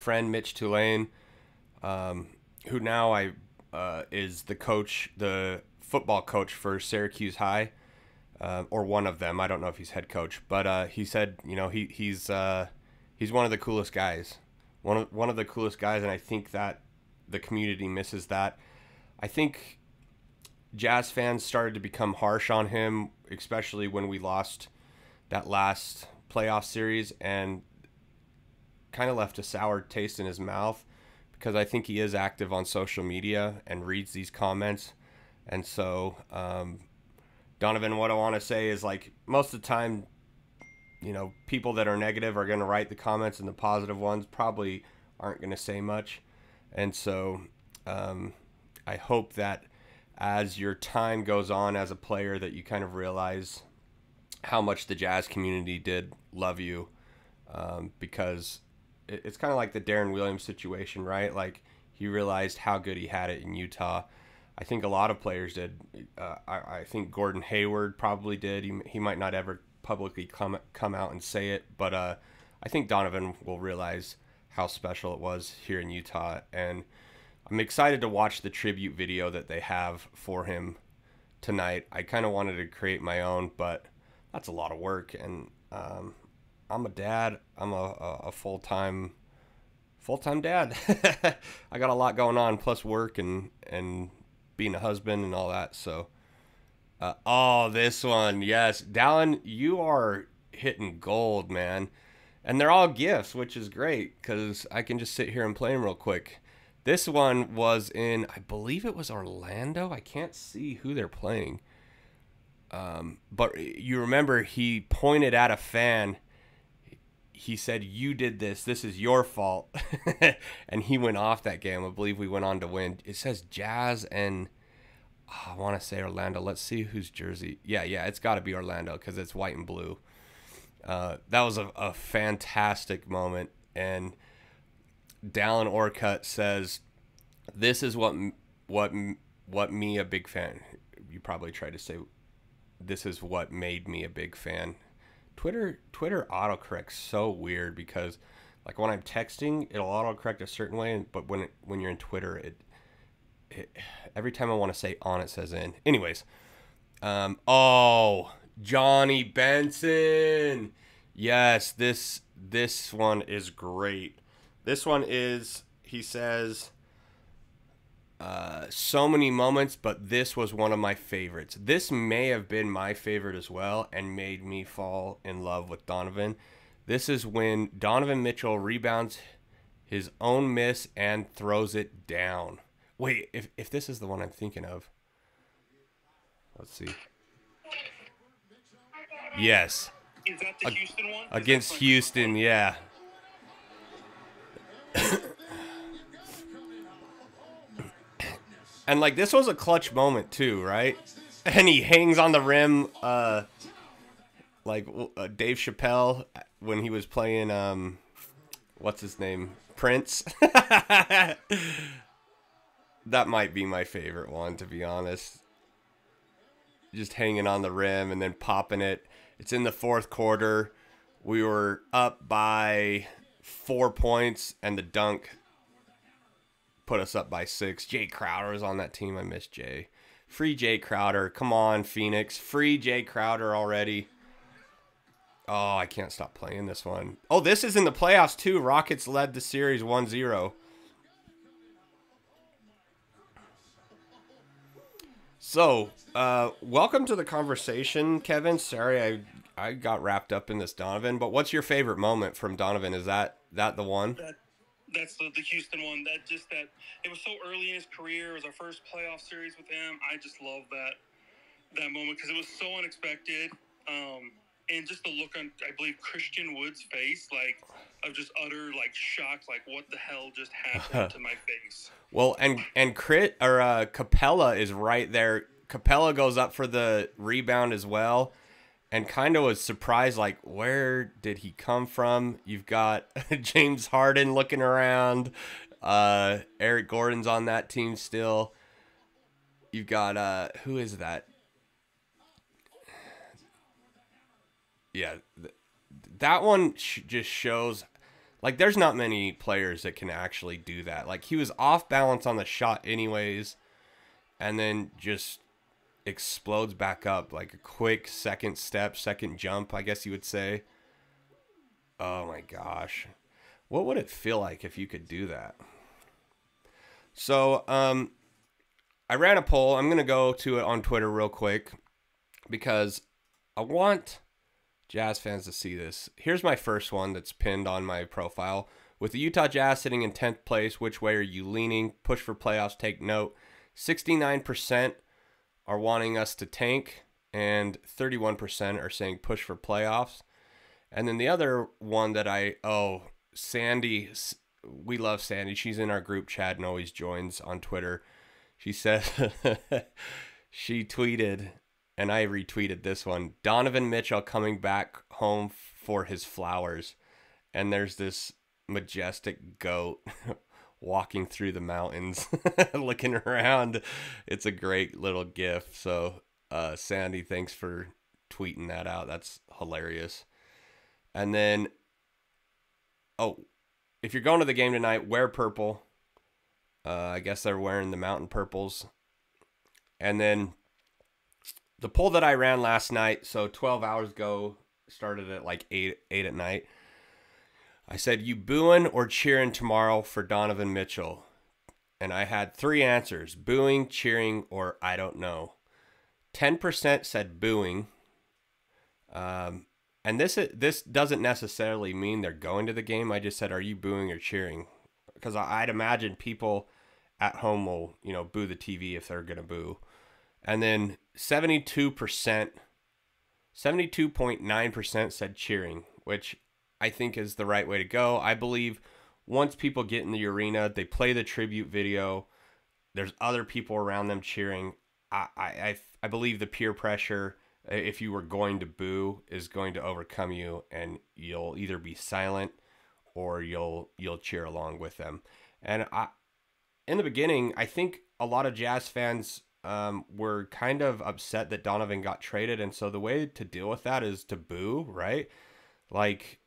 friend Mitch Tulane, who now is the football coach for Syracuse High, or one of them. I don't know if he's head coach, but he said, he's one of the coolest guys, one of the coolest guys, and I think that the community misses that. I think Jazz fans started to become harsh on him, especially when we lost that last playoff series, and kind of left a sour taste in his mouth, because I think he is active on social media and reads these comments. And so, Donovan, what I want to say is, like, most of the time, people that are negative are going to write the comments, and the positive ones probably aren't going to say much. And so, I hope that as your time goes on as a player, that you kind of realize how much the Jazz community did love you, because it's kind of like the Darren Williams situation, right? Like, he realized how good he had it in Utah. I think a lot of players did. I think Gordon Hayward probably did. He might not ever publicly come out and say it, but I think Donovan will realize how special it was here in Utah. And I'm excited to watch the tribute video that they have for him tonight. I kind of wanted to create my own, but that's a lot of work, and I'm a dad. I'm a full-time dad. I got a lot going on, plus work and being a husband and all that. So, this one, yes, Dallin, you are hitting gold, man. And they're all gifts, which is great, because I can just sit here and play them real quick. This one was in, I believe it was Orlando. I can't see who they're playing. But you remember he pointed at a fan. He said, "You did this. This is your fault." And he went off that game. I believe we went on to win. It says Jazz and I want to say Orlando. Let's see whose jersey. Yeah, it's got to be Orlando, because it's white and blue. That was a fantastic moment. And Dallin Orcutt says, "This is what me a big fan." You probably tried to say, "This is what made me a big fan." Twitter autocorrects so weird, because like when I'm texting, it'll autocorrect a certain way, but when you're in Twitter, it every time I want to say on, it says in. Anyways, Johnny Benson. Yes, this one is great. This one is, he says, so many moments, but this was one of my favorites. This may have been my favorite as well, and made me fall in love with Donovan. This is when Donovan Mitchell rebounds his own miss and throws it down. Wait, if this is the one I'm thinking of. Let's see. Yes. Is that the Houston one? Against Houston, yeah. And, like, this was a clutch moment, too, right? And he hangs on the rim, like Dave Chappelle when he was playing, what's his name? Prince. That might be my favorite one, to be honest. Just hanging on the rim and then popping it. It's in the fourth quarter. We were up by 4 points, and the dunk put us up by 6. Jay Crowder was on that team. I miss Jay. Free Jay Crowder. Come on, Phoenix. Free Jay Crowder already. Oh, I can't stop playing this one. Oh, this is in the playoffs, too. Rockets led the series 1-0. So, welcome to the conversation, Kevin. Sorry I got wrapped up in this Donovan, but what's your favorite moment from Donovan? Is that the one? That's the Houston one. That it was so early in his career. It was our first playoff series with him. I just love that moment, because it was so unexpected. And just the look on, I believe, Christian Wood's face, like, of just utter, like, shock, like, what the hell just happened to my face? Well, and Capella is right there. Capella goes up for the rebound as well, and kind of was surprised, like, where did he come from? You've got James Harden looking around. Eric Gordon's on that team still. You've got, who is that? Yeah, that one just shows, Like, there's not many players that can actually do that. Like, he was off balance on the shot anyways, and then just explodes back up like a quick second step, second jump, I guess you would say. Oh my gosh. What would it feel like if you could do that? So, I ran a poll. I'm going to go to it on Twitter real quick because I want Jazz fans to see this. Here's my first one that's pinned on my profile. With the Utah Jazz sitting in 10th place, which way are you leaning? Push for playoffs, take note. 69% are wanting us to tank, and 31% are saying push for playoffs. And then the other one that Sandy, we love Sandy. She's in our group chat and always joins on Twitter. She said, she tweeted, and I retweeted this one, Donovan Mitchell coming back home for his flowers. And there's this majestic goat walking through the mountains, looking around. It's a great little gif. So, Sandy, thanks for tweeting that out. That's hilarious. And then, if you're going to the game tonight, wear purple. I guess they're wearing the mountain purples. And then the poll that I ran last night, so 12 hours ago, started at like 8 at night. I said, you booing or cheering tomorrow for Donovan Mitchell? And I had 3 answers: booing, cheering, or I don't know. 10% said booing. And this doesn't necessarily mean they're going to the game. I just said, are you booing or cheering? Because I'd imagine people at home will, boo the TV if they're going to boo. And then 72.9% said cheering, which I think is the right way to go. I believe once people get in the arena, they play the tribute video, there's other people around them cheering. I believe the peer pressure, if you were going to boo, is going to overcome you, and you'll either be silent or you'll cheer along with them. And in the beginning, I think a lot of Jazz fans were kind of upset that Donovan got traded, and so the way to deal with that is to boo, right? Like,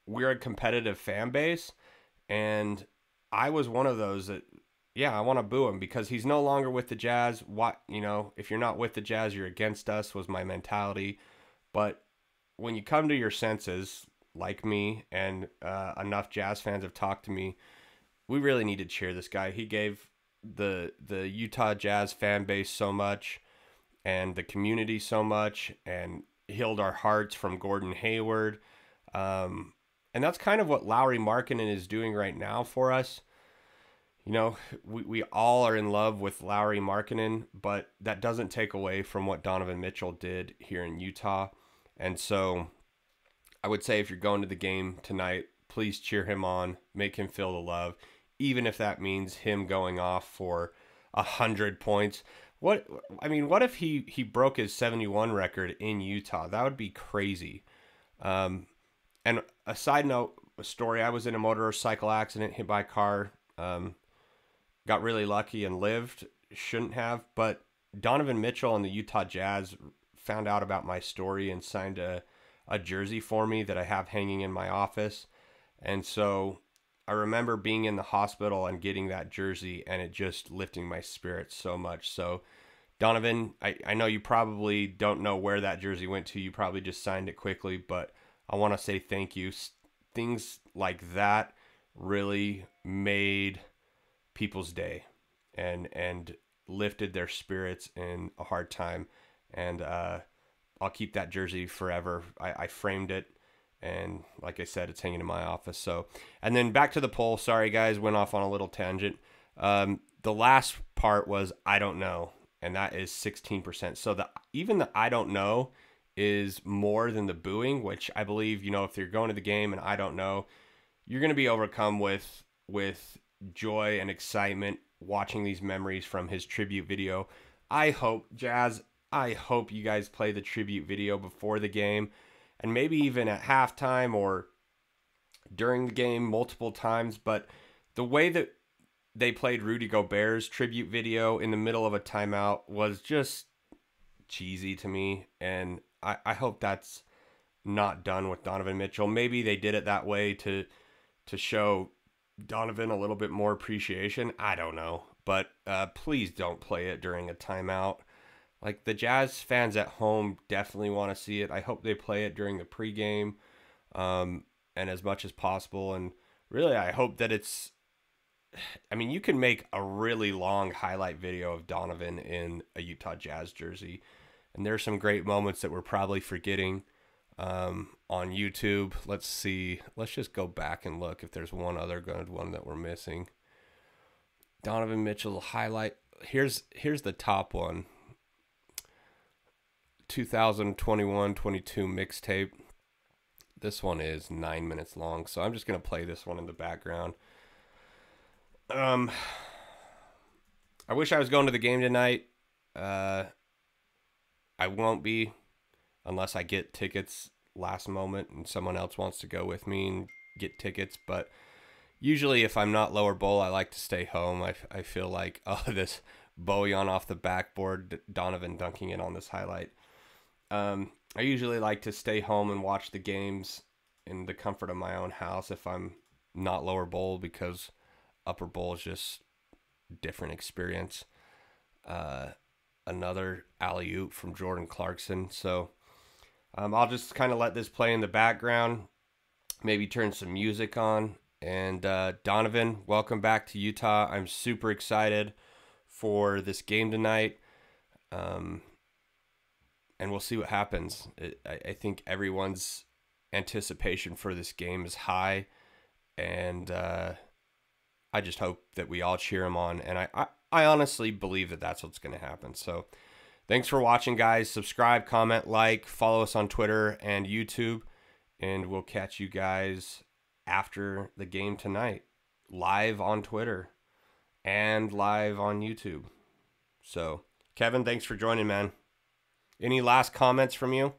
we're a competitive fan base, and I was one of those that, yeah, I want to boo him because he's no longer with the Jazz. If you're not with the Jazz, you're against us, was my mentality. But when you come to your senses, like me, and enough Jazz fans have talked to me, we really need to cheer this guy. He gave the Utah Jazz fan base so much, and the community so much, and healed our hearts from Gordon Hayward. And that's kind of what Lauri Markkanen is doing right now for us. We all are in love with Lauri Markkanen, but that doesn't take away from what Donovan Mitchell did here in Utah. And so I would say if you're going to the game tonight, please cheer him on, make him feel the love, even if that means him going off for 100 points. What if he broke his 71 record in Utah? That would be crazy. And a side note, a story, I was in a motorcycle accident, hit by a car, got really lucky and lived. Shouldn't have, but Donovan Mitchell and the Utah Jazz found out about my story and signed a jersey for me that I have hanging in my office. And so I remember being in the hospital and getting that jersey, and it just lifting my spirits so much. So Donovan, I know you probably don't know where that jersey went to. You probably just signed it quickly, but I want to say thank you. Things like that really made people's day and lifted their spirits in a hard time. And I'll keep that jersey forever. I framed it, and like I said, it's hanging in my office. So, and then back to the poll. Sorry guys, went off on a little tangent. The last part was I don't know, and that is 16%. So even the I don't know is more than the booing, which I believe, if you're going to the game and I don't know, you're going to be overcome with joy and excitement watching these memories from his tribute video. I hope you guys play the tribute video before the game, and maybe even at halftime or during the game multiple times. But the way that they played Rudy Gobert's tribute video in the middle of a timeout was just cheesy to me, and I hope that's not done with Donovan Mitchell. Maybe they did it that way to to show Donovan a little bit more appreciation. I don't know. But please don't play it during a timeout. Like, the Jazz fans at home definitely want to see it. I hope they play it during the pregame and as much as possible. And really, I hope that it's... I mean, you can make a really long highlight video of Donovan in a Utah Jazz jersey. And there's some great moments that we're probably forgetting on YouTube. Let's see. Let's just go back and look if there's one other good one that we're missing. Donovan Mitchell highlight. Here's the top one. 2021-22 mixtape. This one is 9 minutes long, so I'm just going to play this one in the background. I wish I was going to the game tonight. I won't be unless I get tickets last moment and someone else wants to go with me and get tickets. But usually if I'm not lower bowl, I like to stay home. I feel like, oh, this Bojan off the backboard, Donovan dunking it on this highlight. I usually like to stay home and watch the games in the comfort of my own house if I'm not lower bowl, because upper bowl is just different experience. Another alley-oop from Jordan Clarkson. So I'll just kind of let this play in the background, maybe turn some music on. And Donovan, welcome back to Utah. I'm super excited for this game tonight. And we'll see what happens. I think everyone's anticipation for this game is high. And I just hope that we all cheer him on. And I honestly believe that that's what's going to happen. So thanks for watching, guys. Subscribe, comment, like, follow us on Twitter and YouTube. And we'll catch you guys after the game tonight, live on Twitter and live on YouTube. So, Kevin, thanks for joining, man. Any last comments from you?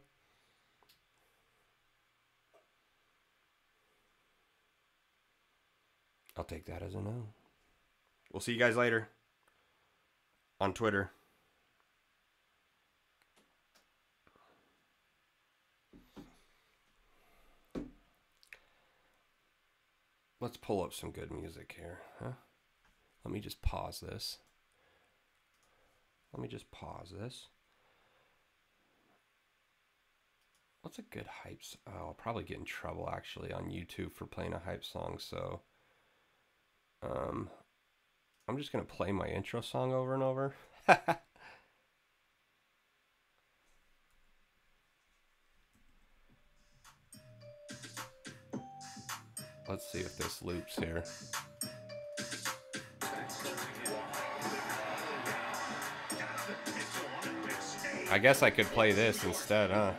I'll take that as a no. We'll see you guys later on Twitter. Let's pull up some good music here, huh? Let me just pause this. What's a good hype song? Oh, I'll probably get in trouble actually on YouTube for playing a hype song, so I'm just gonna play my intro song over and over. Let's see if this loops here. I guess I could play this instead, huh?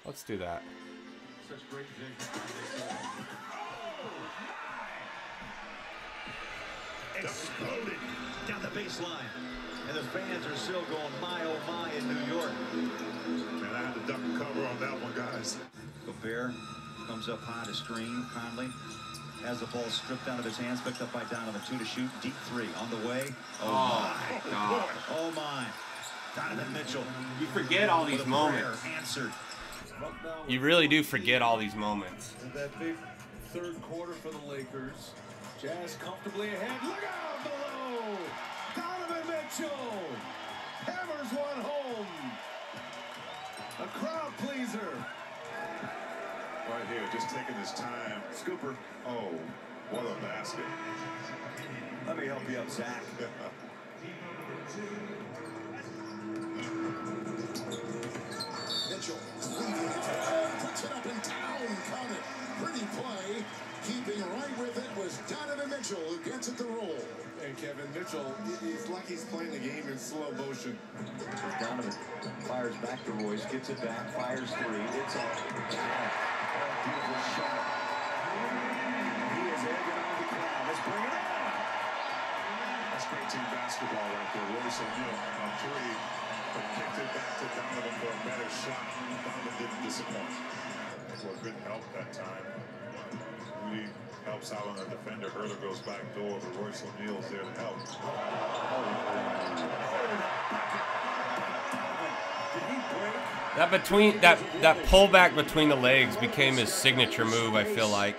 Let's do that. Exploded down the baseline. And the fans are still going, my, oh, my, in New York. Man, I had to duck and cover on that one, guys. Gobert comes up high to screen. Conley has the ball stripped out of his hands, picked up by Donovan. 2 to shoot, deep 3 on the way. Oh my God. Oh, my. Donovan Mitchell. You forget all these moments. Answered. You really do forget all these moments. That big third quarter for the Lakers. Jazz comfortably ahead. Look out below! Donovan Mitchell hammers one home. A crowd pleaser. Right here, just taking his time. Scooper. Oh, what a basket. Let me help you out, Zach. Mitchell, puts it up and down, count it. Pretty play. Keeping right with it was Donovan Mitchell, who gets it to roll. And Kevin Mitchell, it's like he's playing the game in slow motion. Donovan fires back to Royce, gets it back, fires 3. It's a beautiful shot. He is egging on the crowd. Let's bring it on. That's great team basketball right there. Royce O'Neal on 3, but kicked it back to Donovan for a better shot. Donovan didn't disappoint. For a good help that time. Rudy helps out on the defender. Hurler goes back door, but Royce O'Neal's there to help. Did he break? That pullback between the legs became his signature move, I feel like.